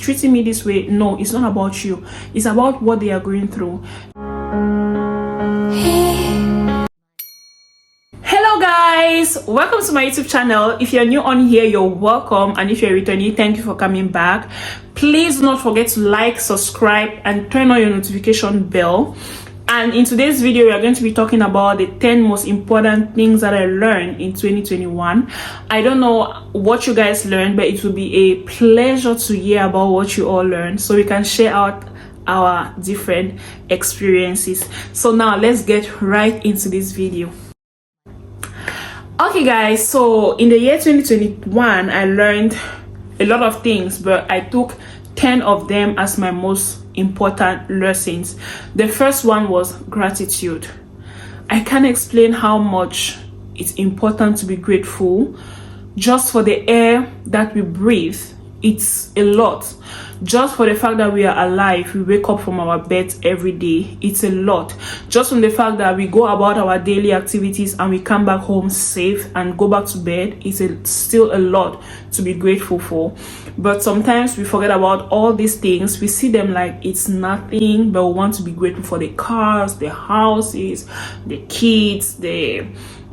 treating me this way. No, it's not about you. It's about what they are going through. Hello guys, welcome to my YouTube channel. If you're new on here, you're welcome, and if you're returning, thank you for coming back. Please do not forget to like, subscribe, and turn on your notification bell. And in today's video, we are going to be talking about the 10 most important things that I learned in 2021. I don't know what you guys learned, but it will be a pleasure to hear about what you all learned, so we can share out our different experiences. So now let's get right into this video. Okay guys, so in the year 2021, I learned a lot of things, but I took 10 of them as my most important lessons. The first one was gratitude. I can't explain how much it's important to be grateful just for the air that we breathe. It's a lot. Just for the fact that we are alive, we wake up from our beds every day, it's a lot. Just from the fact that we go about our daily activities and we come back home safe and go back to bed, it's still a lot to be grateful for. But sometimes we forget about all these things. We see them like it's nothing, but we want to be grateful for the cars, the houses, the kids, the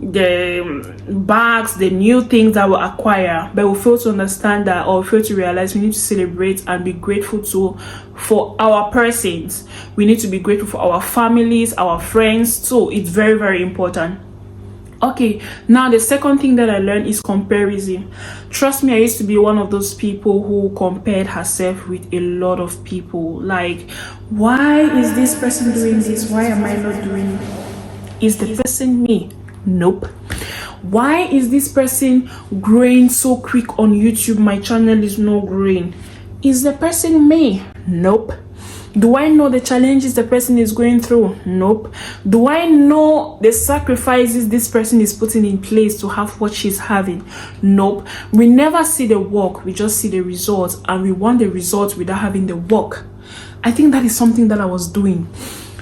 bags, the new things that we acquire. But we fail to understand that, or fail to realize we need to celebrate and be grateful for our persons. We need to be grateful for our families, our friends too. It's very, very important. Okay, now the second thing that I learned is comparison. Trust me, I used to be one of those people who compared herself with a lot of people. Like, why is this person doing this? Why am I not doing it? Is the person me? Nope. Why is this person growing so quick on YouTube? My channel is not growing. Is the person me? Nope. Do I know the challenges the person is going through? Nope. Do I know the sacrifices this person is putting in place to have what she's having? Nope. We never see the work, we just see the results, and we want the results without having the work. I think that is something that I was doing.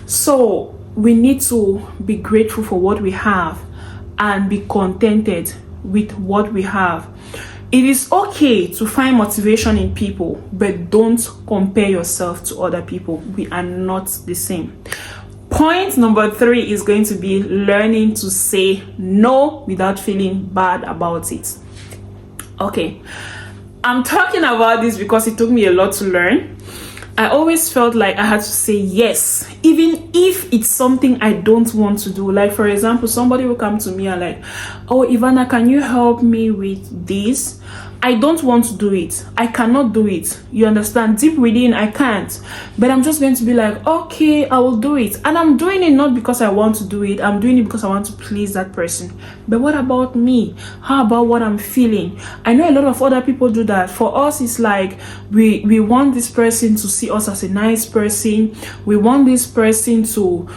So we need to be grateful for what we have and be contented with what we have. It is okay to find motivation in people, but don't compare yourself to other people. We are not the same. Point number 3 is going to be learning to say no without feeling bad about it. Okay, I'm talking about this because it took me a lot to learn. I always felt like I had to say yes, even if it's something I don't want to do. Like, for example, somebody will come to me and like, oh, Ivana, can you help me with this? I don't want to do it. I cannot do it. You understand? Deep within, I can't. But I'm just going to be like, okay, I will do it. And I'm doing it not because I want to do it. I'm doing it because I want to please that person. But what about me? How about what I'm feeling? I know a lot of other people do that. For us, it's like we want this person to see us as a nice person. We want this person to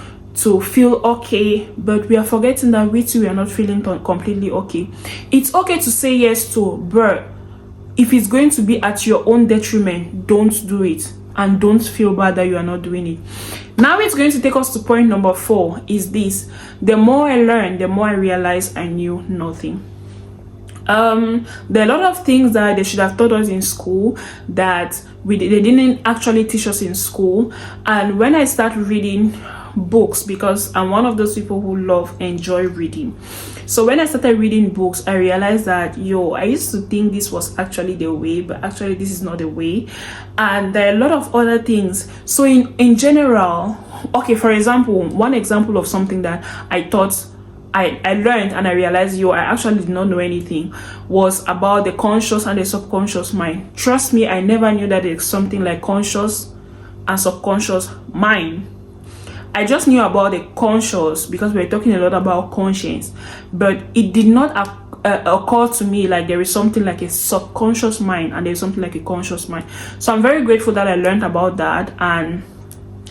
feel okay, but we are forgetting that we too are not feeling completely okay. It's okay to say yes to, but if it's going to be at your own detriment, don't do it, and don't feel bad that you are not doing it. Now it's going to take us to point number 4, is this: the more I learn, the more I realize I knew nothing. There are a lot of things that they should have taught us in school that they didn't actually teach us in school. And when I start reading books, because I'm one of those people who enjoy reading, so when I started reading books, I realized that I used to think this was actually the way, but actually this is not the way. And there are a lot of other things. So in general, okay, for example, one example of something that I thought I learned and I realized I actually did not know anything was about the conscious and the subconscious mind. Trust me, I never knew that there's something like conscious and subconscious mind. I just knew about the conscious because we're talking a lot about conscience, but it did not occur to me like there is something like a subconscious mind and there's something like a conscious mind. So I'm very grateful that I learned about that, and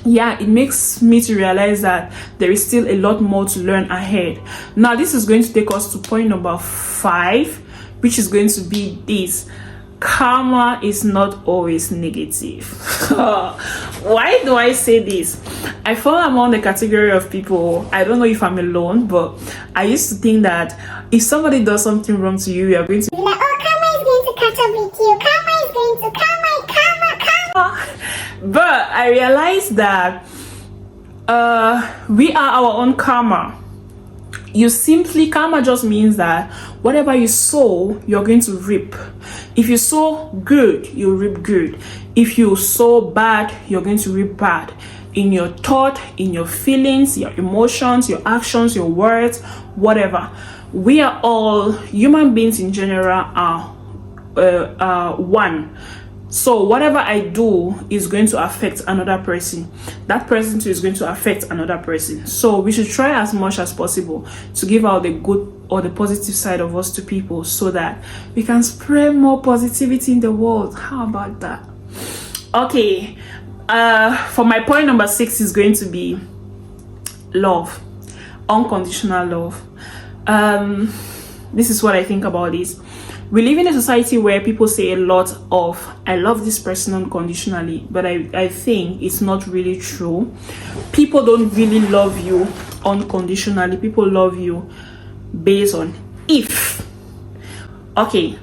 yeah, it makes me to realize that there is still a lot more to learn ahead. Now this is going to take us to point number 5, which is going to be this: karma is not always negative. Why do I say this? I fall among the category of people, I don't know if I'm alone, but I used to think that if somebody does something wrong to you, you are going to be like, oh, karma is going to catch up with you. Karma is going to karma. I realized that we are our own karma. Karma just means that whatever you sow, you're going to reap. If you sow good, you reap good. If you sow bad, you're going to reap bad. In your thought, in your feelings, your emotions, your actions, your words, whatever. We are all human beings in general are one. So whatever I do is going to affect another person. That person too is going to affect another person. So we should try as much as possible to give out the good or the positive side of us to people, so that we can spread more positivity in the world. How about that? Okay, for my point number 6 is going to be love, unconditional love. This is what I think about this. We live in a society where people say a lot of "I love this person unconditionally," but I think it's not really true. People don't really love you unconditionally. People love you based on if. Okay,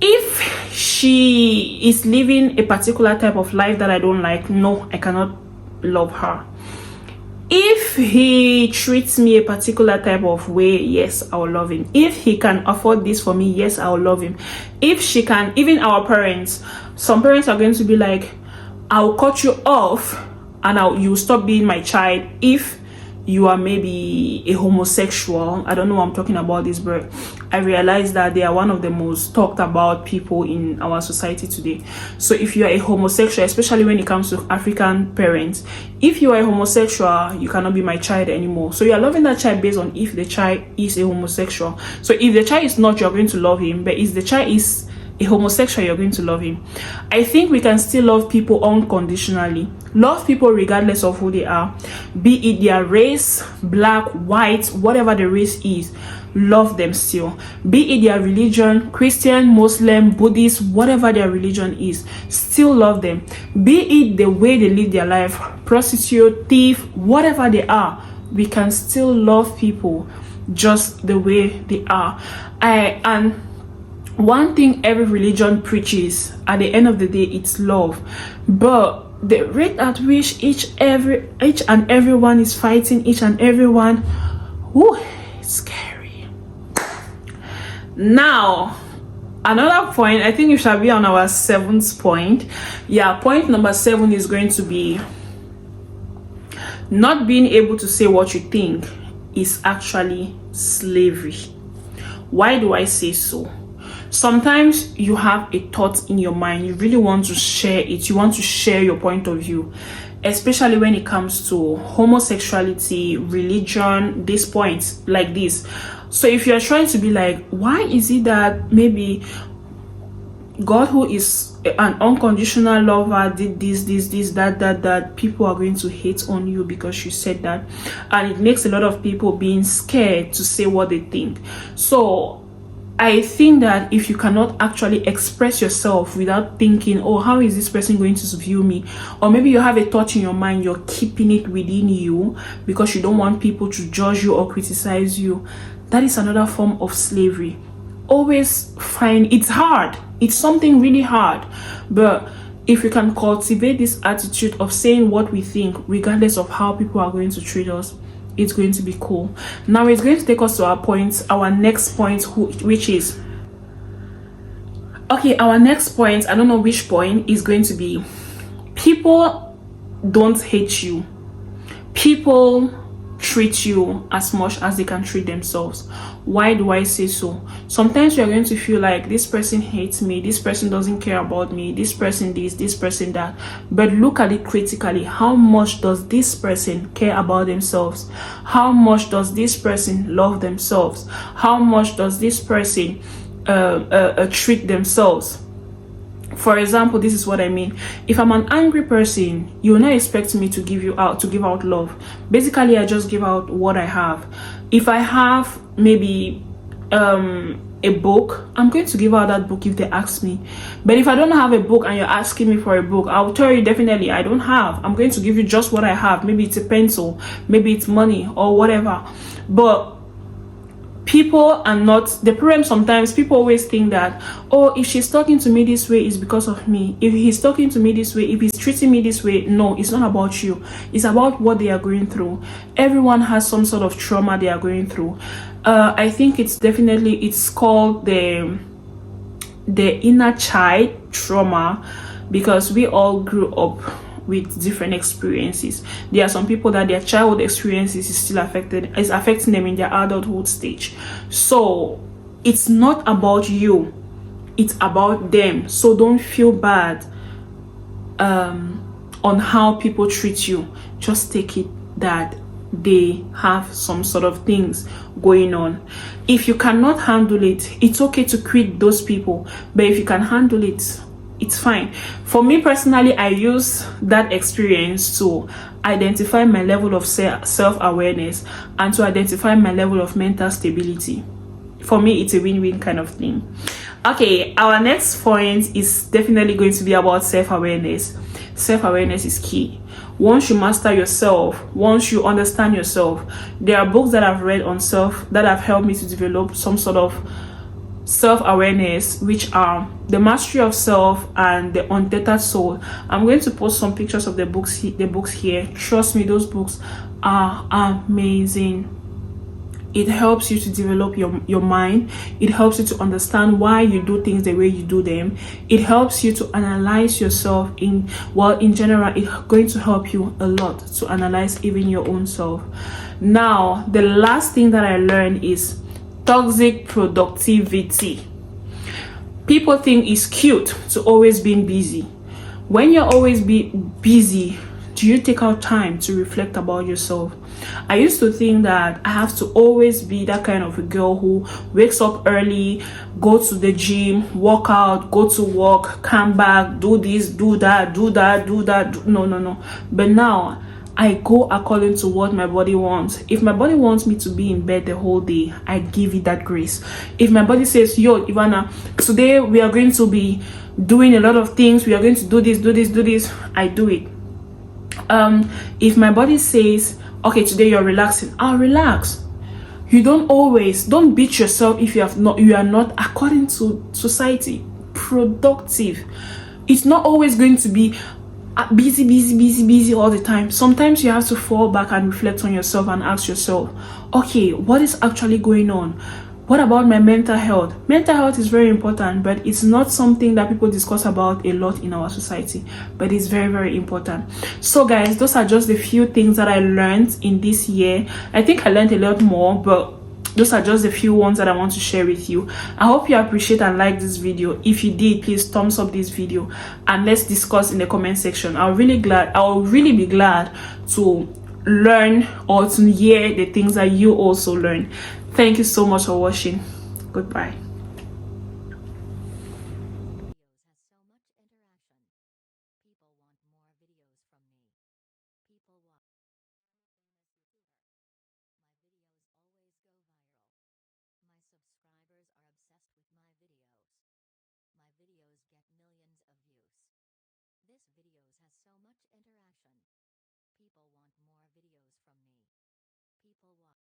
if she is living a particular type of life that I don't like, no, I cannot love her. If he treats me a particular type of way, yes, I will love him. If he can afford this for me, yes, I will love him. If she can, even our parents, some parents are going to be like, I'll cut you off and you stop being my child if you are maybe a homosexual. I don't know what I'm talking about this, but I realize that they are one of the most talked about people in our society today. So if you are a homosexual, especially when it comes to African parents, if you are a homosexual, you cannot be my child anymore. So you are loving that child based on if the child is a homosexual. So if the child is not, you're going to love him, but if the child is a homosexual, you're going to love him. I think we can still love people unconditionally. Love people regardless of who they are, be it their race, black, white, whatever the race is. Love them still. Be it their religion, Christian, Muslim, Buddhist, whatever their religion is, still love them. Be it the way they live their life, prostitute, thief, whatever they are, we can still love people just the way they are. And one thing every religion preaches at the end of the day, it's love. But the rate at which each and everyone is fighting each and everyone, it's scary. Now, another point, I think it shall be on our 7th point. Yeah, point number 7 is going to be not being able to say what you think is actually slavery. Why do I say so? Sometimes you have a thought in your mind, you really want to share it, you want to share your point of view, especially when it comes to homosexuality, religion, these points like this. So if you're trying to be like, why is it that maybe God, who is an unconditional lover, did this, that, people are going to hate on you because you said that? And it makes a lot of people being scared to say what they think. So I think that if you cannot actually express yourself without thinking, oh, how is this person going to view me? Or maybe you have a thought in your mind, you're keeping it within you because you don't want people to judge you or criticize you. That is another form of slavery. Always find it's hard. It's something really hard. But if we can cultivate this attitude of saying what we think, regardless of how people are going to treat us, it's going to be cool. Now it's going to take us to our next point, which is, okay, our next point, I don't know which point, is going to be, people don't hate you. People treat you as much as they can treat themselves. Why do I say so? Sometimes you're going to feel like this person hates me, this person doesn't care about me, this person this person that. But look at it critically. How much does this person care about themselves? How much does this person love themselves? How much does this person treat themselves? For example, this is what I mean. If I'm an angry person, you will not expect me to give out love. Basically, I just give out what I have. If I have maybe a book, I'm going to give out that book if they ask me. But if I don't have a book and you're asking me for a book, I'll tell you definitely I don't have. I'm going to give you just what I have. Maybe it's a pencil, maybe it's money or whatever. But People are not the problem. Sometimes people always think that, oh, if she's talking to me this way, it's because of me. If he's talking to me this way, if he's treating me this way, no, it's not about you. It's about what they are going through. Everyone has some sort of trauma they are going through. I think it's called the inner child trauma, because we all grew up with different experiences. There are some people that their childhood experiences is affecting them in their adulthood stage. So it's not about you, it's about them. So don't feel bad on how people treat you. Just take it that they have some sort of things going on. If you cannot handle it, it's okay to quit those people. But if you can handle it, it's fine. For me personally, I use that experience to identify my level of self-awareness and to identify my level of mental stability. For me, it's a win-win kind of thing. Okay, our next point is definitely going to be about self-awareness. Self-awareness is key. Once you master yourself, once you understand yourself, there are books that I've read on self that have helped me to develop some sort of self-awareness, which are The Mastery of Self and The Untethered Soul. I'm going to post some pictures of the books here. Trust me, those books are amazing. It helps you to develop your mind. It helps you to understand why you do things the way you do them. It helps you to analyze yourself in general. It's going to help you a lot to analyze even your own self. Now, the last thing that I learned is toxic productivity. People think it's cute to always being busy. When you're always busy, do you take out time to reflect about yourself? I used to think that I have to always be that kind of a girl who wakes up early, go to the gym, work out, go to work, come back, do this, do that, do that, do that. No. But now I go according to what my body wants. If my body wants me to be in bed the whole day, I give it that grace. If my body says, yo, Ivana, today we are going to be doing a lot of things, we are going to do this, I do it. If my body says, okay, today you're relaxing, I'll relax. You don't beat yourself if you are not, according to society, productive. It's not always going to be busy all the time. Sometimes you have to fall back and reflect on yourself and ask yourself, okay, what is actually going on? What about my mental health? Mental health is very important, but it's not something that people discuss about a lot in our society, but it's very, very important. So guys, those are just the few things that I learned in this year. I think I learned a lot more, but those are just the few ones that I want to share with you. I hope you appreciate and like this video. If you did, please thumbs up this video and let's discuss in the comment section. I'll really be glad to learn or to hear the things that you also learn. Thank you so much for watching. Goodbye.